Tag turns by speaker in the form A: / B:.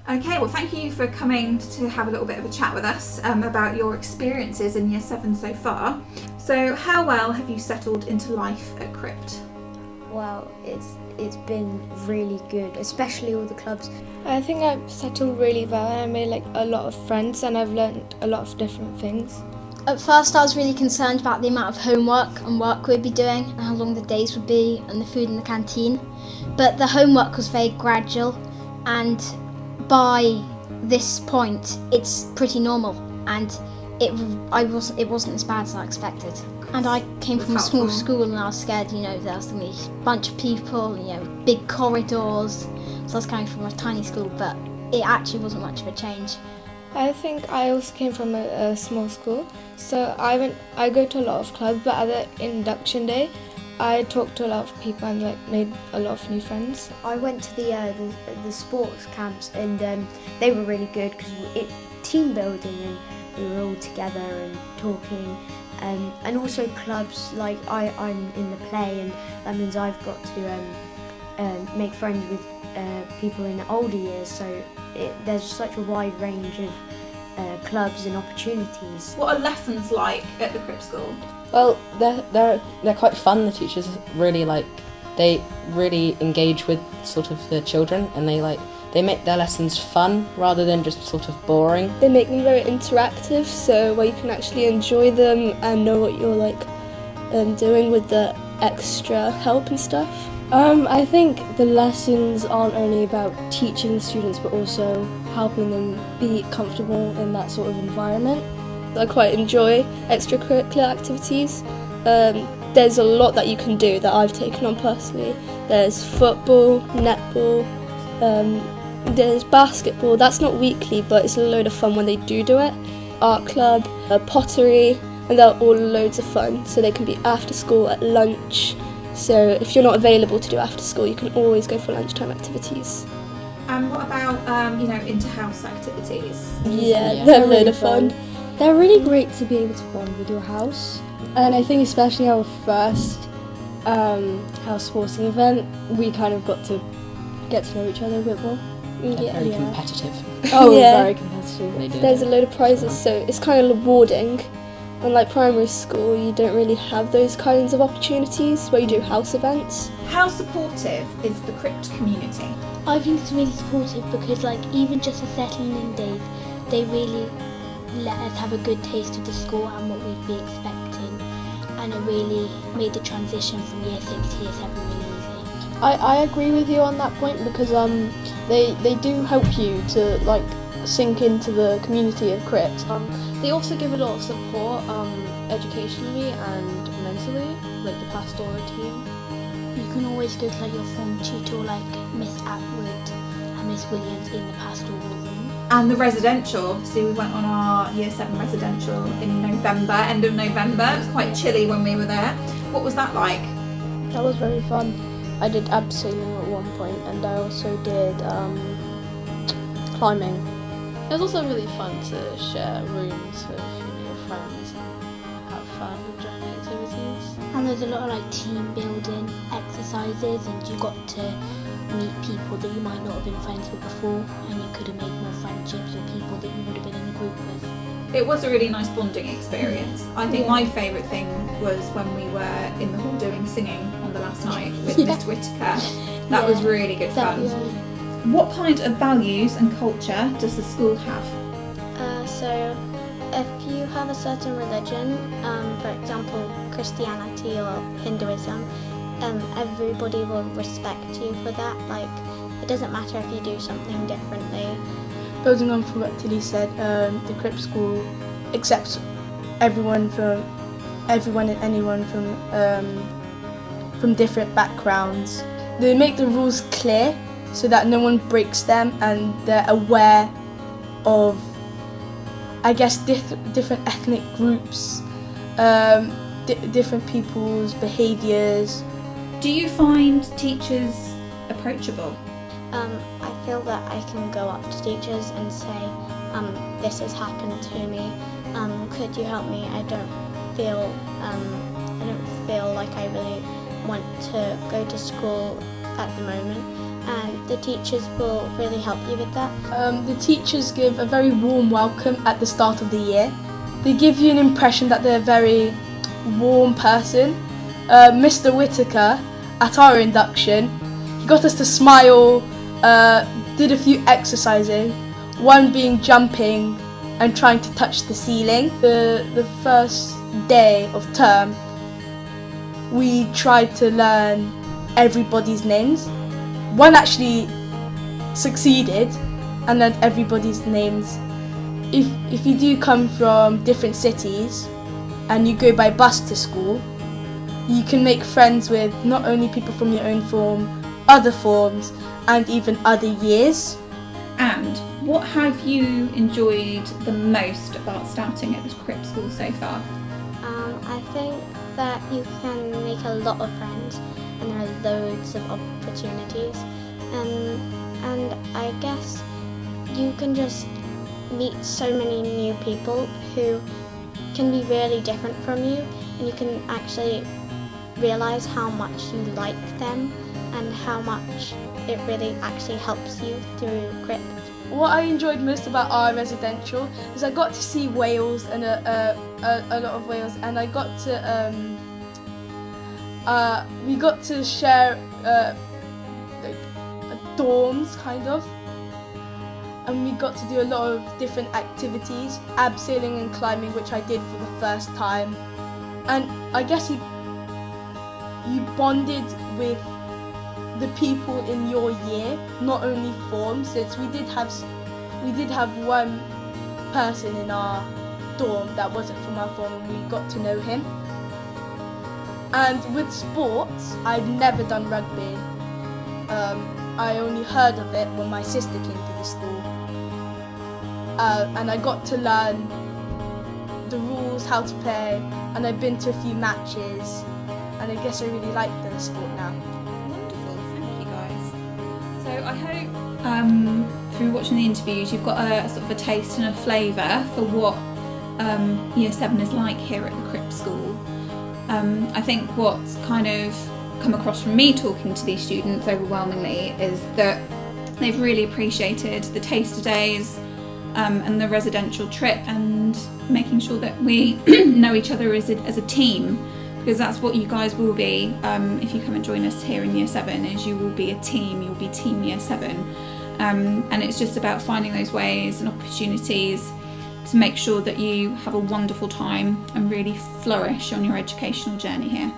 A: Okay, well thank you for coming to have a little bit of a chat with us about your experiences in Year 7 so far. So how well have you settled into life at Crypt?
B: Well, it's been really good, especially all the clubs.
C: I think I've settled really well and I made like a lot of friends and I've learned a lot of different things.
D: At first I was really concerned about the amount of homework and work we'd be doing and how long the days would be and the food in the canteen. But the homework was very gradual, and by this point it's pretty normal, and it wasn't as bad as I expected. And I came from a small school and I was scared, there was going to be a bunch of people, big corridors. So I was coming from a tiny school, but it actually wasn't much of a change.
C: I think I also came from a small school, so I go to a lot of clubs, but at the induction day I talked to a lot of people and made a lot of new friends.
B: I went to the sports camps and they were really good because it team building and we were all together and talking. And also clubs, like I'm in the play, and that means I've got to make friends with people in the older years, so there's such a wide range of clubs and opportunities.
A: What are lessons like at the Crypt School?
E: Well, they're quite fun. The teachers they really engage with sort of the children, and they make their lessons fun rather than just sort of boring.
C: They make them very interactive, so where you can actually enjoy them and know what you're doing with the extra help and stuff.
F: I think the lessons aren't only about teaching the students but also helping them be comfortable in that sort of environment.
C: I quite enjoy extracurricular activities. There's a lot that you can do that I've taken on personally. There's football, netball, there's basketball. That's not weekly, but it's a load of fun when they do it. Art club, pottery, and they're all loads of fun. So they can be after school, at lunch. So if you're not available to do after school, you can always go for lunchtime activities.
A: And what about inter-house activities?
C: Yeah, they're a load of fun.
F: They're really great to be able to bond with your house. And I think especially our first house sporting event, we kind of got to get to know each other a bit more.
E: They're very competitive.
F: Oh,
C: Yeah.
F: very competitive.
C: There's a load of prizes, so it's kind of rewarding. Unlike primary school, you don't really have those kinds of opportunities where you do house events.
A: How supportive is the Crypt community?
D: I think it's really supportive because even just the settling in days, they really let us have a good taste of the school and what we'd be expecting, and it really made the transition from year 6 to year 7 really easy.
F: I agree with you on that point because they do help you to sink into the community of Crypt. They also give a lot of support educationally and mentally, like the pastoral team.
D: You can always go to your form tutor like Miss Atwood and Miss Williams in the pastoral room.
A: And the residential, obviously we went on our year 7 residential in November, end of November. It was quite chilly when we were there. What was that like?
F: That was very fun. I did abseiling at one point, and I also did climbing.
G: It was also really fun to share rooms with your friends and have fun during the activities.
D: And there's a lot of team building exercises, and you got to meet people that you might not have been friends with before, and you could have made more friendships with people that you would have been in a group with.
A: It was a really nice bonding experience. I think my favourite thing was when we were in the hall doing singing on the last night with Miss Whittaker. That was really good fun. What kind of values and culture does the school have?
D: So if you have a certain religion, for example Christianity or Hinduism, everybody will respect you for that. It doesn't matter if you do something differently.
C: Building on from what Tilly said, the Crypt School accepts everyone and anyone from different backgrounds. They make the rules clear so that no one breaks them, and they're aware of, different ethnic groups, different people's behaviours.
A: Do you find teachers approachable?
D: I feel that I can go up to teachers and say, this has happened to me, could you help me? I don't feel like I really want to go to school at the moment, and the teachers will really help you with that.
C: The teachers give a very warm welcome at the start of the year. They give you an impression that they're a very warm person. Mr. Whitaker, at our induction, he got us to smile, did a few exercising, one being jumping and trying to touch the ceiling. The first day of term, we tried to learn everybody's names. One actually succeeded and learned everybody's names. If you do come from different cities and you go by bus to school, you can make friends with not only people from your own form, other forms, and even other years.
A: And what have you enjoyed the most about starting at the Crypt School so far?
D: I think that you can make a lot of friends and there are loads of opportunities, and I guess you can just meet so many new people who can be really different from you, and you can actually realise how much you like them and how much it really actually helps you through Crypt.
C: What I enjoyed most about our residential is I got to see Wales and a lot of Wales, and I got to we got to share like dorms kind of, and we got to do a lot of different activities, abseiling and climbing, which I did for the first time, and I guess you bonded with the people in your year, not only form, since we did have one person in our dorm that wasn't from our form, and we got to know him. And with sports, I'd never done rugby. I only heard of it when my sister came to the school, and I got to learn the rules, how to play, and I've been to a few matches, and I guess I really like the sport now.
A: So I hope through watching the interviews you've got a sort of a taste and a flavour for what Year 7 is like here at the Crypt School. I think what's kind of come across from me talking to these students overwhelmingly is that they've really appreciated the taster days and the residential trip, and making sure that we know each other as a team, because that's what you guys will be if you come and join us here in Year 7, is you will be a team, you'll be Team Year 7. And it's just about finding those ways and opportunities to make sure that you have a wonderful time and really flourish on your educational journey here.